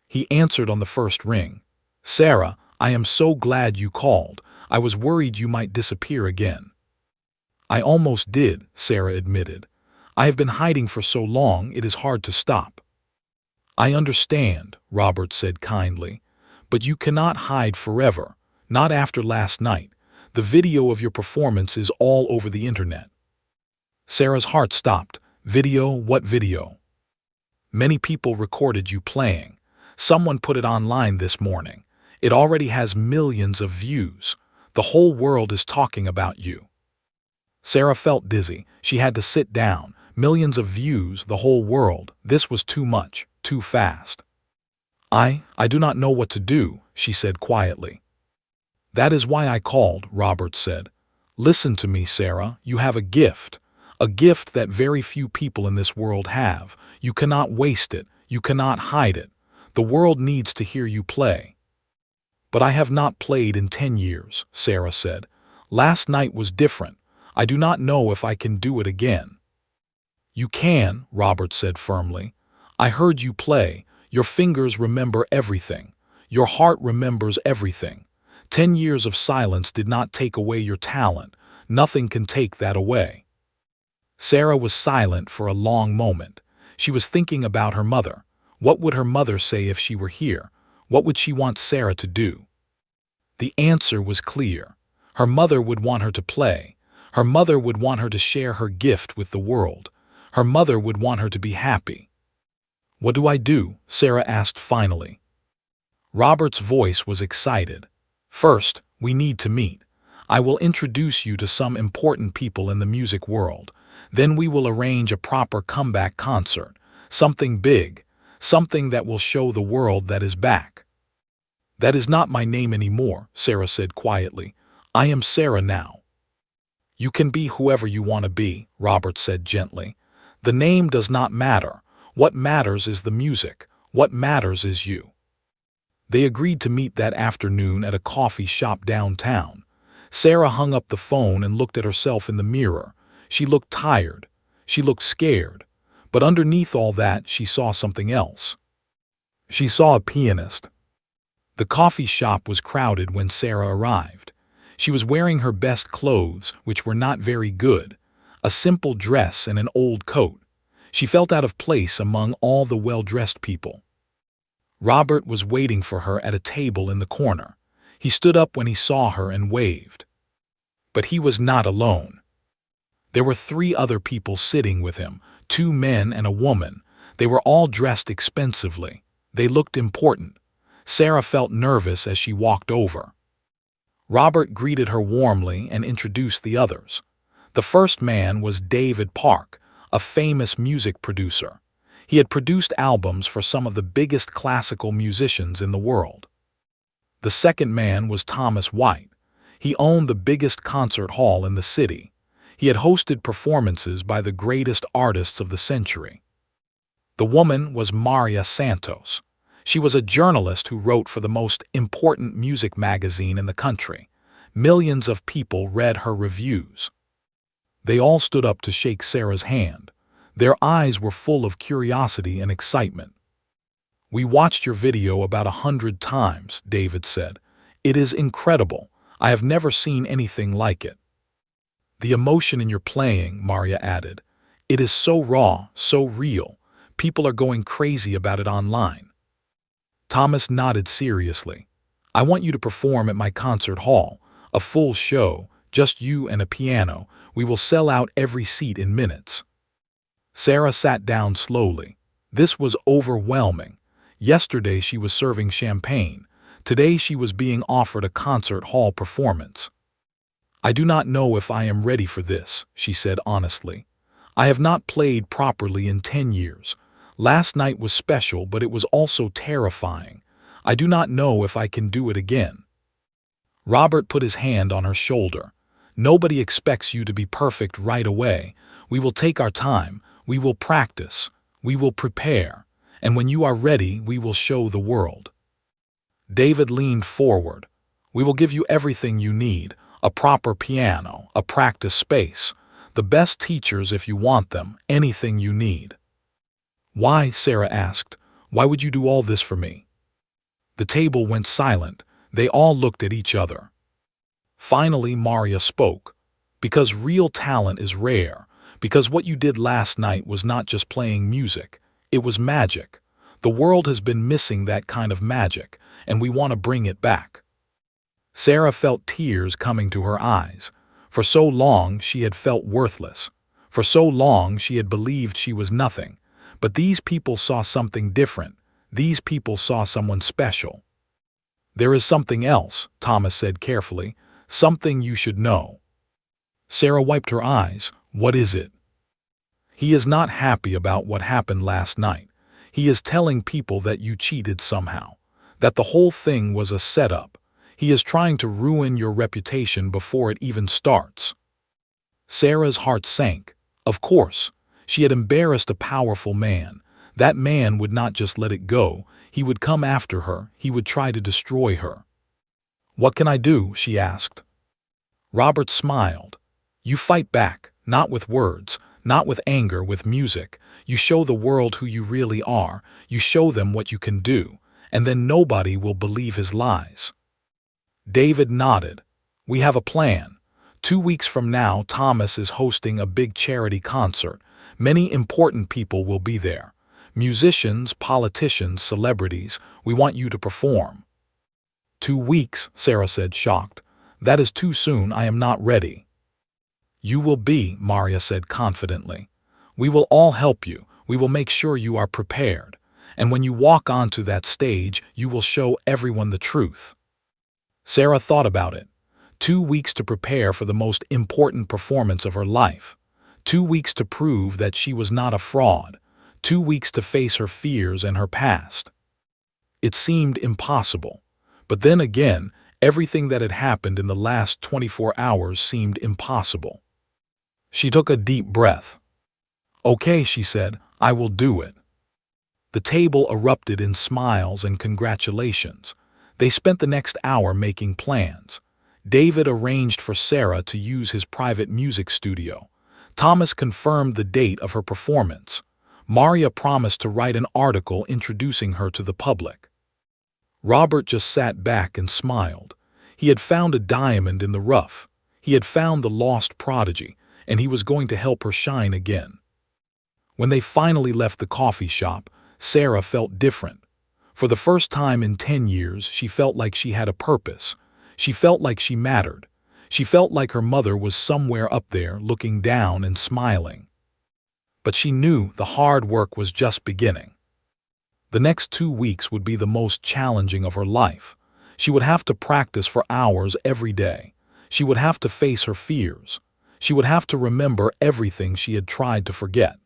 He answered on the first ring. "Sarah, I am so glad you called. I was worried you might disappear again." "I almost did," Sarah admitted. "I have been hiding for so long it is hard to stop." "I understand," Robert said kindly. "But you cannot hide forever, not after last night. The video of your performance is all over the internet." Sarah's heart stopped. "Video? What video?" "Many people recorded you playing. Someone put it online this morning. It already has millions of views. The whole world is talking about you." Sarah felt dizzy. She had to sit down. Millions of views, the whole world. This was too much, too fast. I do not know what to do, she said quietly. That is why I called, Robert said. Listen to me, Sarah, you have a gift that very few people in this world have. You cannot waste it, you cannot hide it. The world needs to hear you play. But I have not played in 10 years, Sarah said. Last night was different. I do not know if I can do it again. You can, Robert said firmly. I heard you play. Your fingers remember everything. Your heart remembers everything. 10 years of silence did not take away your talent. Nothing can take that away. Sarah was silent for a long moment. She was thinking about her mother. What would her mother say if she were here? What would she want Sarah to do? The answer was clear. Her mother would want her to play. Her mother would want her to share her gift with the world. Her mother would want her to be happy. What do I do? Sarah asked finally. Robert's voice was excited. First, we need to meet. I will introduce you to some important people in the music world. Then we will arrange a proper comeback concert. Something big. Something that will show the world that is back. That is not my name anymore, Sarah said quietly. I am Sarah now. You can be whoever you want to be, Robert said gently. The name does not matter. What matters is the music. What matters is you. They agreed to meet that afternoon at a coffee shop downtown. Sarah hung up the phone and looked at herself in the mirror. She looked tired. She looked scared. But underneath all that, she saw something else. She saw a pianist. The coffee shop was crowded when Sarah arrived. She was wearing her best clothes, which were not very good, a simple dress and an old coat. She felt out of place among all the well-dressed people. Robert was waiting for her at a table in the corner. He stood up when he saw her and waved. But he was not alone. There were 3 other people sitting with him, 2 men and a woman. They were all dressed expensively. They looked important. Sarah felt nervous as she walked over. Robert greeted her warmly and introduced the others. The first man was David Park, a famous music producer. He had produced albums for some of the biggest classical musicians in the world. The second man was Thomas White. He owned the biggest concert hall in the city. He had hosted performances by the greatest artists of the century. The woman was Maria Santos. She was a journalist who wrote for the most important music magazine in the country. Millions of people read her reviews. They all stood up to shake Sarah's hand. Their eyes were full of curiosity and excitement. We watched your video about 100 times, David said. It is incredible. I have never seen anything like it. The emotion in your playing, Maria added. It is so raw, so real. People are going crazy about it online. Thomas nodded seriously. I want you to perform at my concert hall. A full show, just you and a piano. We will sell out every seat in minutes. Sarah sat down slowly. This was overwhelming. Yesterday she was serving champagne. Today she was being offered a concert hall performance. I do not know if I am ready for this, she said honestly. I have not played properly in 10 years. Last night was special, but it was also terrifying. I do not know if I can do it again. Robert put his hand on her shoulder. Nobody expects you to be perfect right away. We will take our time. We will practice. We will prepare. And when you are ready, we will show the world. David leaned forward. We will give you everything you need. A proper piano, a practice space. The best teachers if you want them, anything you need. Why? Sarah asked. Why would you do all this for me? The table went silent. They all looked at each other. Finally, Maria spoke. Because real talent is rare. Because what you did last night was not just playing music. It was magic. The world has been missing that kind of magic, and we want to bring it back. Sarah felt tears coming to her eyes. For so long she had felt worthless. For so long she had believed she was nothing. But these people saw something different. These people saw someone special. There is something else, Thomas said carefully. Something you should know. Sarah wiped her eyes. What is it? He is not happy about what happened last night. He is telling people that you cheated somehow, that the whole thing was a setup. He is trying to ruin your reputation before it even starts." Sarah's heart sank. Of course, she had embarrassed a powerful man. That man would not just let it go. He would come after her. He would try to destroy her. "What can I do?" she asked. Robert smiled. "You fight back, not with words, not with anger, with music. You show the world who you really are. You show them what you can do, and then nobody will believe his lies." David nodded. "We have a plan. 2 weeks from now, Thomas is hosting a big charity concert. Many important people will be there. Musicians, politicians, celebrities. We want you to perform." 2 weeks, Sarah said, shocked. "That is too soon. I am not ready." "You will be," Maria said confidently. "We will all help you. We will make sure you are prepared. And when you walk onto that stage, you will show everyone the truth." Sarah thought about it. 2 weeks to prepare for the most important performance of her life. 2 weeks to prove that she was not a fraud. 2 weeks to face her fears and her past. It seemed impossible. But then again, everything that had happened in the last 24 hours seemed impossible. She took a deep breath. "Okay," she said, "I will do it." The table erupted in smiles and congratulations. They spent the next hour making plans. David arranged for Sarah to use his private music studio. Thomas confirmed the date of her performance. Maria promised to write an article introducing her to the public. Robert just sat back and smiled. He had found a diamond in the rough. He had found the lost prodigy, and he was going to help her shine again. When they finally left the coffee shop, Sarah felt different. For the first time in 10 years, she felt like she had a purpose. She felt like she mattered. She felt like her mother was somewhere up there looking down and smiling. But she knew the hard work was just beginning. The next 2 weeks would be the most challenging of her life. She would have to practice for hours every day. She would have to face her fears. She would have to remember everything she had tried to forget.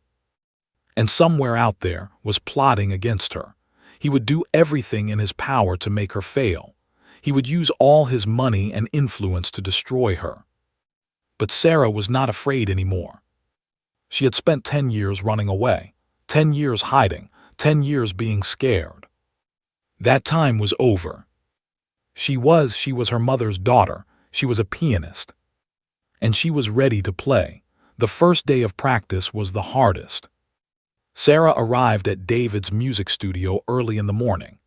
And somewhere out there was plotting against her. He would do everything in his power to make her fail. He would use all his money and influence to destroy her. But Sarah was not afraid anymore. She had spent 10 years running away, 10 years hiding, 10 years being scared. That time was over. She was her mother's daughter. She was a pianist. And she was ready to play. The first day of practice was the hardest. Sarah arrived at David's music studio early in the morning.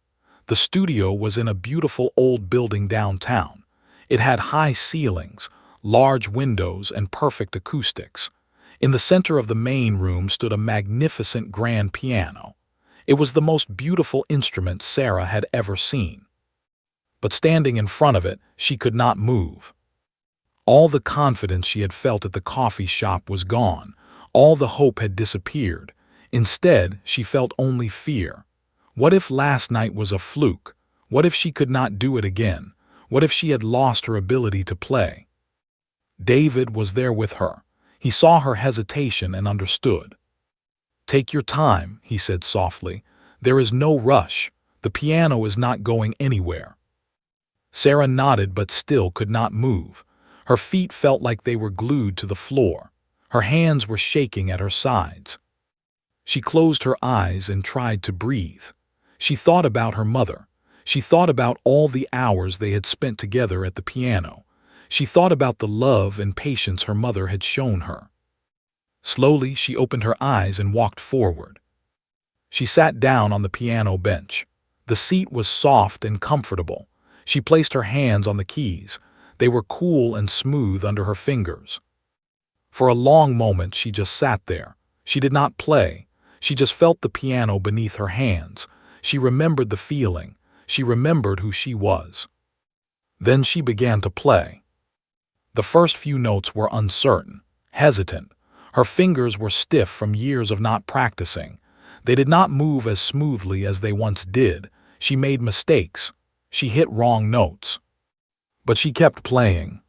The studio was in a beautiful old building downtown. It had high ceilings, large windows, and perfect acoustics. In the center of the main room stood a magnificent grand piano. It was the most beautiful instrument Sarah had ever seen. But standing in front of it, she could not move. All the confidence she had felt at the coffee shop was gone. All the hope had disappeared. Instead, she felt only fear. What if last night was a fluke? What if she could not do it again? What if she had lost her ability to play? David was there with her. He saw her hesitation and understood. "Take your time," he said softly. "There is no rush. The piano is not going anywhere." Sarah nodded but still could not move. Her feet felt like they were glued to the floor. Her hands were shaking at her sides. She closed her eyes and tried to breathe. She thought about her mother. She thought about all the hours they had spent together at the piano. She thought about the love and patience her mother had shown her. Slowly, she opened her eyes and walked forward. She sat down on the piano bench. The seat was soft and comfortable. She placed her hands on the keys. They were cool and smooth under her fingers. For a long moment, she just sat there. She did not play. She just felt the piano beneath her hands. She remembered the feeling. She remembered who she was. Then she began to play. The first few notes were uncertain, hesitant. Her fingers were stiff from years of not practicing. They did not move as smoothly as they once did. She made mistakes. She hit wrong notes. But she kept playing.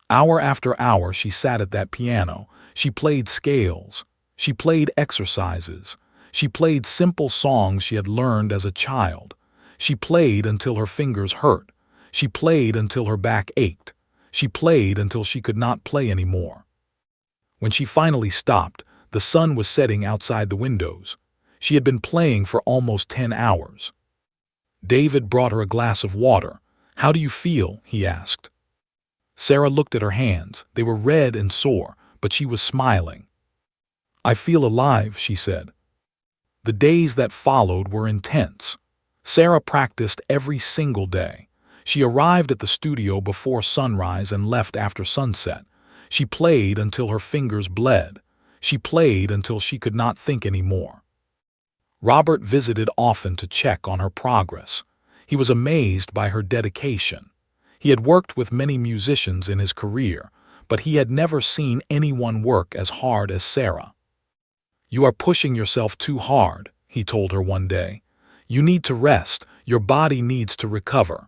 Hour after hour she sat at that piano. She played scales. She played exercises. She played simple songs she had learned as a child. She played until her fingers hurt. She played until her back ached. She played until she could not play anymore. When she finally stopped, the sun was setting outside the windows. She had been playing for almost 10 hours. David brought her a glass of water. "How do you feel?" he asked. Sarah looked at her hands. They were red and sore, but she was smiling. "I feel alive," she said. The days that followed were intense. Sarah practiced every single day. She arrived at the studio before sunrise and left after sunset. She played until her fingers bled. She played until she could not think anymore. Robert visited often to check on her progress. He was amazed by her dedication. He had worked with many musicians in his career, but he had never seen anyone work as hard as Sarah. "You are pushing yourself too hard," he told her one day. "You need to rest. Your body needs to recover."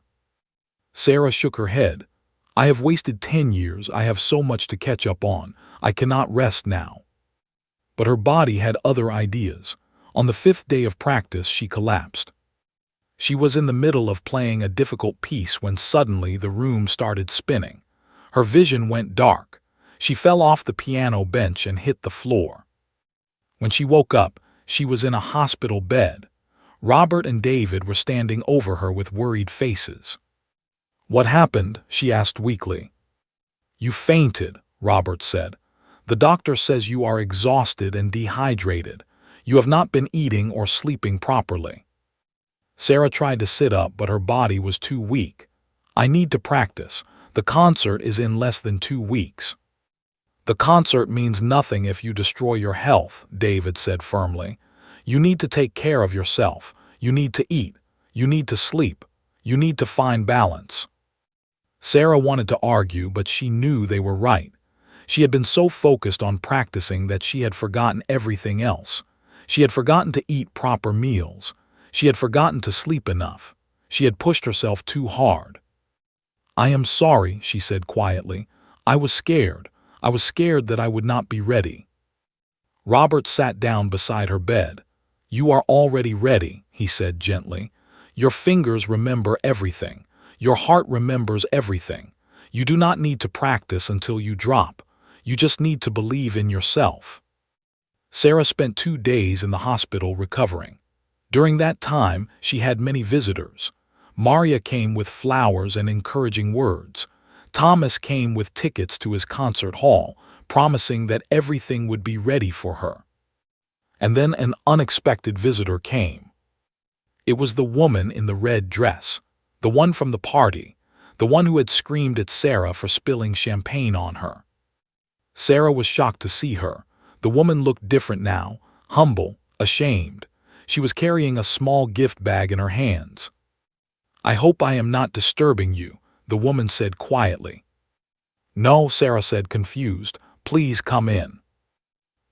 Sarah shook her head. "I have wasted 10 years. I have so much to catch up on. I cannot rest now." But her body had other ideas. On the 5th day of practice, she collapsed. She was in the middle of playing a difficult piece when suddenly the room started spinning. Her vision went dark. She fell off the piano bench and hit the floor. When she woke up, she was in a hospital bed. Robert and David were standing over her with worried faces. "What happened?" she asked weakly. "You fainted," Robert said. "The doctor says you are exhausted and dehydrated. You have not been eating or sleeping properly." Sarah tried to sit up, but her body was too weak. "I need to practice. The concert is in less than 2 weeks." "The concert means nothing if you destroy your health," David said firmly. "You need to take care of yourself. You need to eat. You need to sleep. You need to find balance." Sarah wanted to argue, but she knew they were right. She had been so focused on practicing that she had forgotten everything else. She had forgotten to eat proper meals. She had forgotten to sleep enough. She had pushed herself too hard. "I am sorry," she said quietly. "I was scared. I was scared that I would not be ready." Robert sat down beside her bed. "You are already ready," he said gently. "Your fingers remember everything. Your heart remembers everything. You do not need to practice until you drop. You just need to believe in yourself." Sarah spent 2 days in the hospital recovering. During that time, she had many visitors. Maria came with flowers and encouraging words. Thomas came with tickets to his concert hall, promising that everything would be ready for her. And then an unexpected visitor came. It was the woman in the red dress, the one from the party, the one who had screamed at Sarah for spilling champagne on her. Sarah was shocked to see her. The woman looked different now, humble, ashamed. She was carrying a small gift bag in her hands. "I hope I am not disturbing you," the woman said quietly. "No," Sarah said, confused. "Please come in."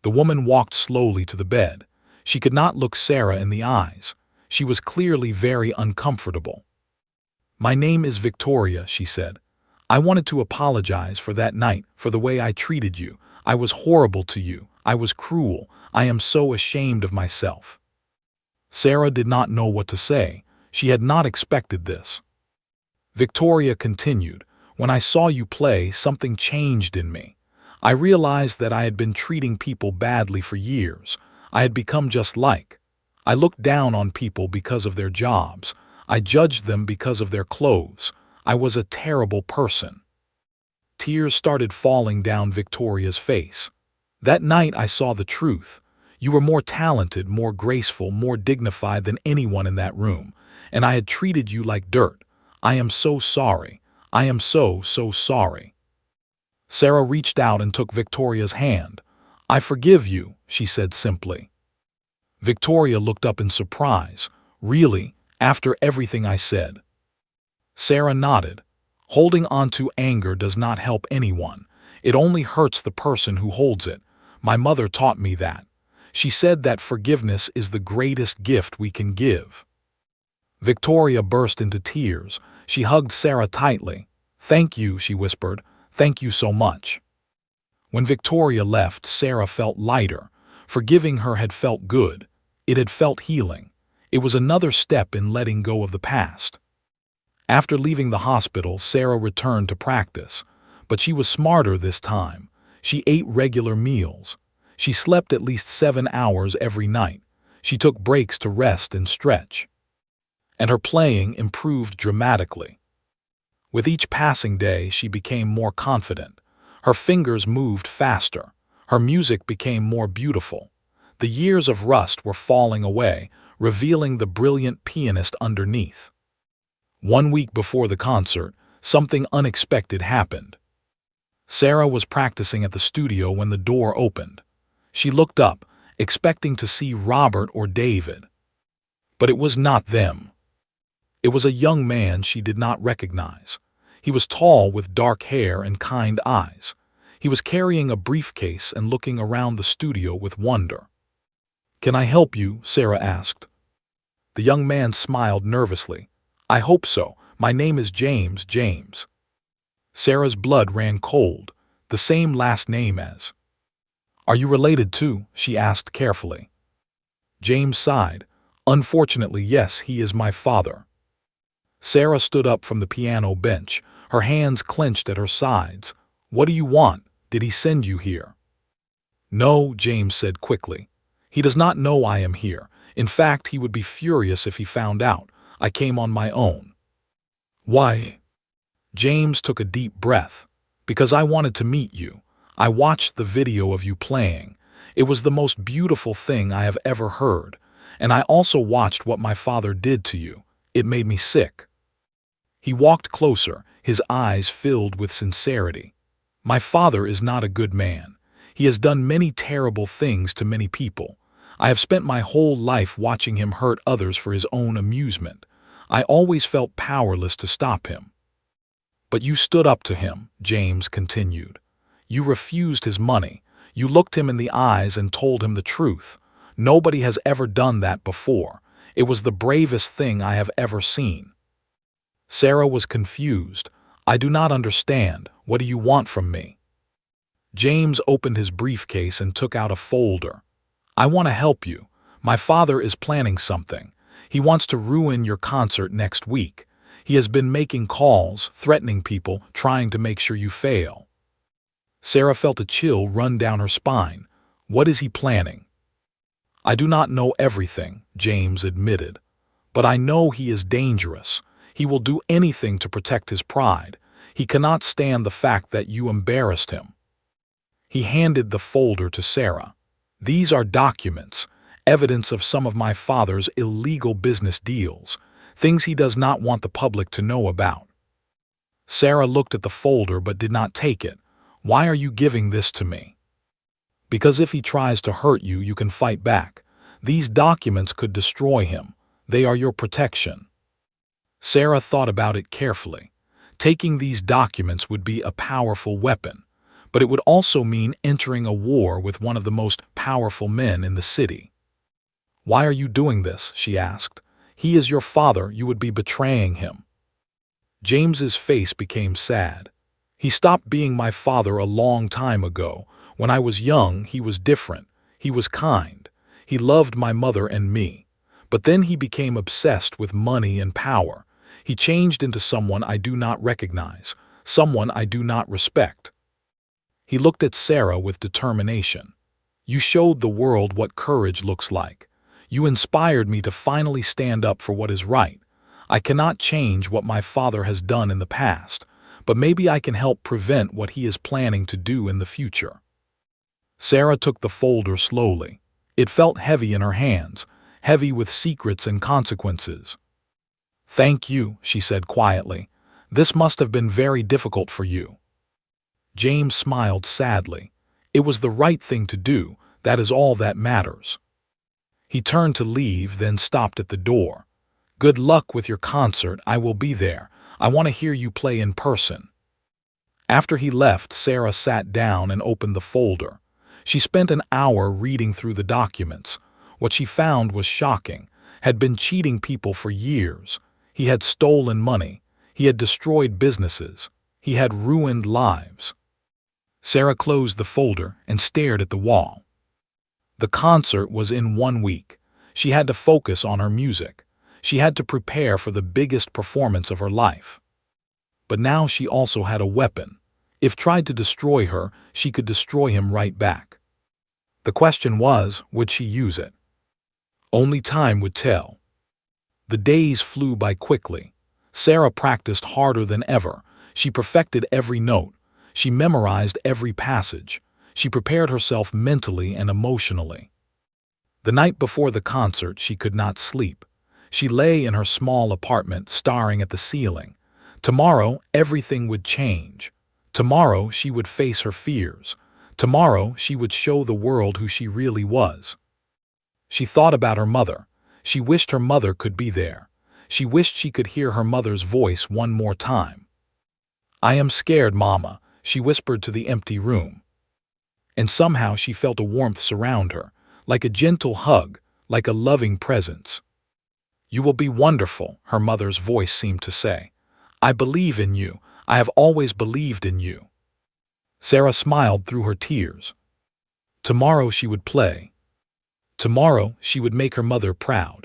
The woman walked slowly to the bed. She could not look Sarah in the eyes. She was clearly very uncomfortable. "My name is Victoria," she said. "I wanted to apologize for that night, for the way I treated you. I was horrible to you. I was cruel. I am so ashamed of myself." Sarah did not know what to say. She had not expected this. Victoria continued, "When I saw you play, something changed in me. I realized that I had been treating people badly for years. I had become just like. I looked down on people because of their jobs. I judged them because of their clothes. I was a terrible person." Tears started falling down Victoria's face. "That night I saw the truth. You were more talented, more graceful, more dignified than anyone in that room, and I had treated you like dirt. I am so sorry. I am so sorry." Sarah reached out and took Victoria's hand. "I forgive you," she said simply. Victoria looked up in surprise. "Really? After everything I said?" Sarah nodded. "Holding on to anger does not help anyone. It only hurts the person who holds it. My mother taught me that. She said that forgiveness is the greatest gift we can give." Victoria burst into tears. She hugged Sarah tightly. "Thank you," she whispered. "Thank you so much." When Victoria left, Sarah felt lighter. Forgiving her had felt good. It had felt healing. It was another step in letting go of the past. After leaving the hospital, Sarah returned to practice. But she was smarter this time. She ate regular meals. She slept at least 7 hours every night. She took breaks to rest and stretch. And her playing improved dramatically. With each passing day, she became more confident. Her fingers moved faster. Her music became more beautiful. The years of rust were falling away, revealing the brilliant pianist underneath. 1 week before the concert, something unexpected happened. Sarah was practicing at the studio when the door opened. She looked up, expecting to see Robert or David. But it was not them. It was a young man she did not recognize. He was tall with dark hair and kind eyes. He was carrying a briefcase and looking around the studio with wonder. "Can I help you?" Sarah asked. The young man smiled nervously. "I hope so. My name is James. Sarah's blood ran cold, the same last name as. "Are you related to?" she asked carefully. James sighed. "Unfortunately, yes, he is my father." Sarah stood up from the piano bench, her hands clenched at her sides. "What do you want? Did he send you here?" "No," James said quickly. "He does not know I am here. In fact, he would be furious if he found out. I came on my own." "Why?" James took a deep breath. "Because I wanted to meet you. I watched the video of you playing. It was the most beautiful thing I have ever heard. And I also watched what my father did to you. It made me sick." He walked closer, his eyes filled with sincerity. "My father is not a good man. He has done many terrible things to many people. I have spent my whole life watching him hurt others for his own amusement. I always felt powerless to stop him." "But you stood up to him," James continued. "You refused his money. You looked him in the eyes and told him the truth. Nobody has ever done that before. It was the bravest thing I have ever seen." Sarah was confused. "I do not understand. What do you want from me?" James opened his briefcase and took out a folder. "I want to help you. My father is planning something. He wants to ruin your concert next week. He has been making calls, threatening people, trying to make sure you fail." Sarah felt a chill run down her spine. "What is he planning?" "I do not know everything," James admitted. "But I know he is dangerous. He will do anything to protect his pride. He cannot stand the fact that you embarrassed him." He handed the folder to Sarah. "These are documents, evidence of some of my father's illegal business deals, things he does not want the public to know about." Sarah looked at the folder but did not take it. "Why are you giving this to me?" "Because if he tries to hurt you, you can fight back. These documents could destroy him. They are your protection." Sarah thought about it carefully. Taking these documents would be a powerful weapon, but it would also mean entering a war with one of the most powerful men in the city. "Why are you doing this?" she asked. "He is your father. You would be betraying him." James's face became sad. "He stopped being my father a long time ago. When I was young, he was different. He was kind. He loved my mother and me. But then he became obsessed with money and power. He changed into someone I do not recognize, someone I do not respect." He looked at Sarah with determination. "You showed the world what courage looks like. You inspired me to finally stand up for what is right. I cannot change what my father has done in the past, but maybe I can help prevent what he is planning to do in the future." Sarah took the folder slowly. It felt heavy in her hands, heavy with secrets and consequences. "Thank you," she said quietly. "This must have been very difficult for you." James smiled sadly. "It was the right thing to do. That is all that matters." He turned to leave, then stopped at the door. "Good luck with your concert. I will be there. I want to hear you play in person." After he left, Sarah sat down and opened the folder. She spent an hour reading through the documents. What she found was shocking. Had been cheating people for years. He had stolen money. He had destroyed businesses. He had ruined lives. Sarah closed the folder and stared at the wall. The concert was in 1 week. She had to focus on her music. She had to prepare for the biggest performance of her life. But now she also had a weapon. If tried to destroy her, she could destroy him right back. The question was, would she use it? Only time would tell. The days flew by quickly. Sarah practiced harder than ever. She perfected every note. She memorized every passage. She prepared herself mentally and emotionally. The night before the concert, she could not sleep. She lay in her small apartment, staring at the ceiling. Tomorrow, everything would change. Tomorrow, she would face her fears. Tomorrow, she would show the world who she really was. She thought about her mother. She wished her mother could be there. She wished she could hear her mother's voice one more time. "I am scared, Mama," she whispered to the empty room. And somehow she felt a warmth surround her, like a gentle hug, like a loving presence. "You will be wonderful," her mother's voice seemed to say. "I believe in you. I have always believed in you." Sarah smiled through her tears. Tomorrow she would play. Tomorrow she would make her mother proud.